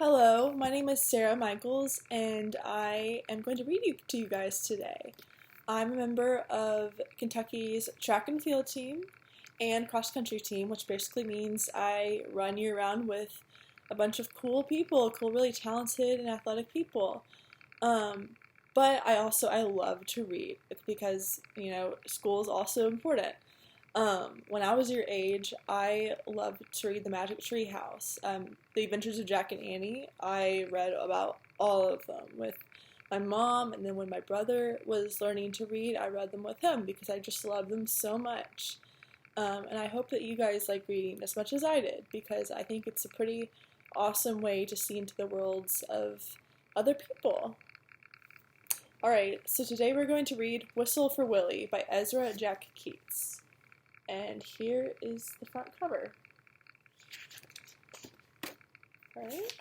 Hello, my name is Sarah Michels, and I am going to read to you guys today. I'm a member of Kentucky's track and field team and cross country team, which basically means I run year round with a bunch of cool people, really talented and athletic people. But I love to read because school is also important. When I was your age, I loved to read The Magic Tree House, The Adventures of Jack and Annie. I read about all of them with my mom, and then when my brother was learning to read, I read them with him because I just love them so much. And I hope that you guys like reading as much as I did because I think it's a pretty awesome way to see into the worlds of other people. Alright, so today we're going to read Whistle for Willie by Ezra Jack Keats. And here is the front cover. Alright.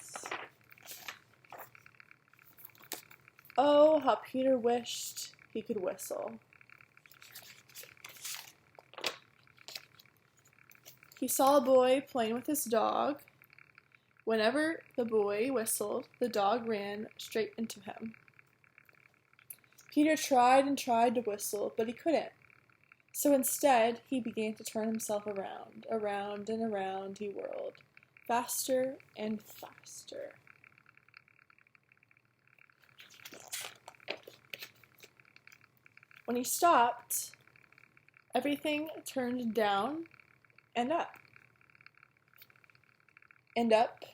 Oh, how Peter wished he could whistle. He saw a boy playing with his dog. Whenever the boy whistled, the dog ran straight into him. Peter tried and tried to whistle, but he couldn't. So instead, he began to turn himself around. Around and around he whirled, faster and faster. When he stopped, everything turned down and up. And up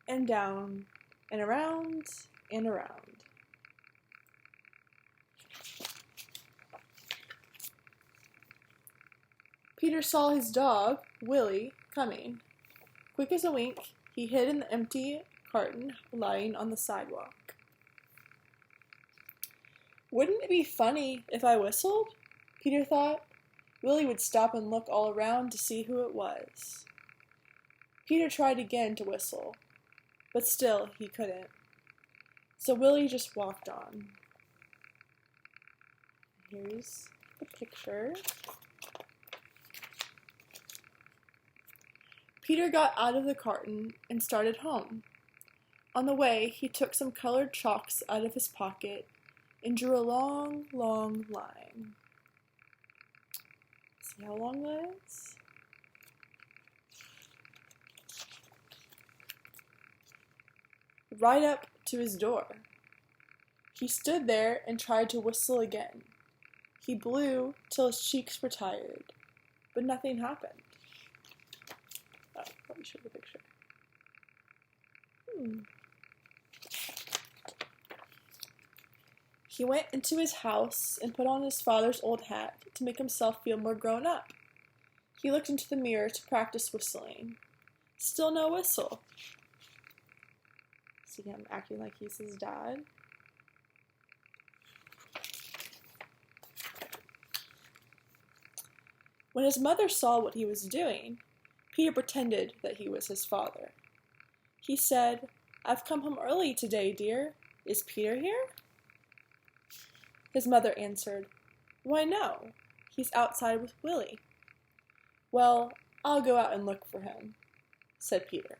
and down and around and around. Peter saw his dog, Willie, coming. Quick as a wink, he hid in the empty carton lying on the sidewalk. Wouldn't it be funny if I whistled? Peter thought. Willie would stop and look all around to see who it was. Peter tried again to whistle, but still he couldn't. So Willie just walked on. Here's the picture. Peter got out of the carton and started home. On the way, he took some colored chalks out of his pocket and drew a long, long line. See how long that is? Right up to his door. He stood there and tried to whistle again. He blew till his cheeks were tired, but nothing happened. Let me show the picture. He went into his house and put on his father's old hat to make himself feel more grown up. He looked into the mirror to practice whistling. Still no whistle. See him acting like he's his dad. When his mother saw what he was doing, Peter pretended that he was his father. He said, "I've come home early today, dear. Is Peter here?" His mother answered, "Why, no. He's outside with Willie." "Well, I'll go out and look for him," said Peter.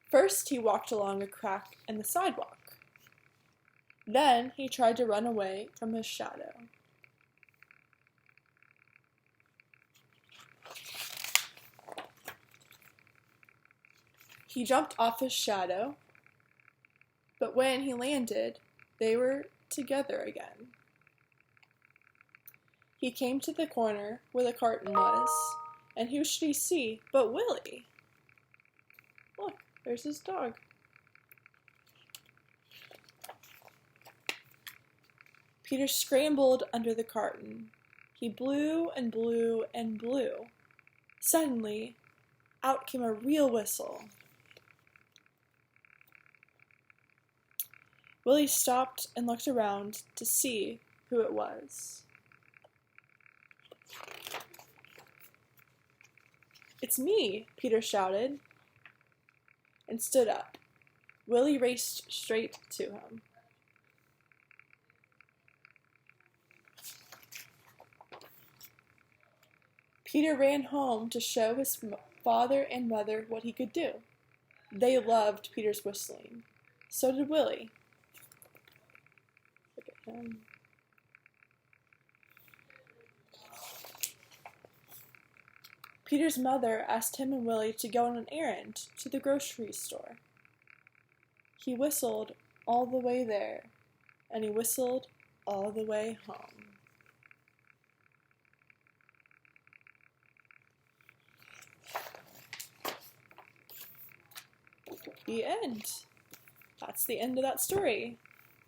First, he walked along a crack in the sidewalk. Then he tried to run away from his shadow. He jumped off his shadow, but when he landed, they were together again. He came to the corner where the carton was, and who should he see but Willie? Look, there's his dog. Peter scrambled under the carton. He blew and blew and blew. Suddenly, out came a real whistle. Willie stopped and looked around to see who it was. "It's me," Peter shouted, and stood up. Willie raced straight to him. Peter ran home to show his father and mother what he could do. They loved Peter's whistling. So did Willie. Look at him. Peter's mother asked him and Willie to go on an errand to the grocery store. He whistled all the way there, and he whistled all the way home. The end. That's the end of that story.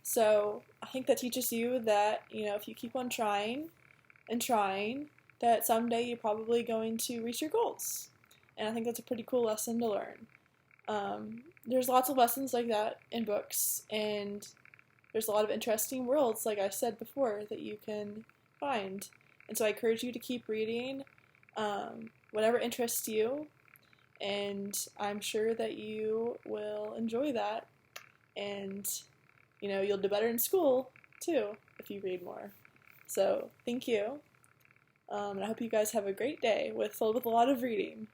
So I think that teaches you that, if you keep on trying and trying, that someday you're probably going to reach your goals. And I think that's a pretty cool lesson to learn. There's lots of lessons like that in books, and there's a lot of interesting worlds, like I said before, that you can find. And so I encourage you to keep reading whatever interests you, and I'm sure that you will enjoy that, and you'll do better in school too if you read more. So thank you, and I hope you guys have a great day filled with a lot of reading.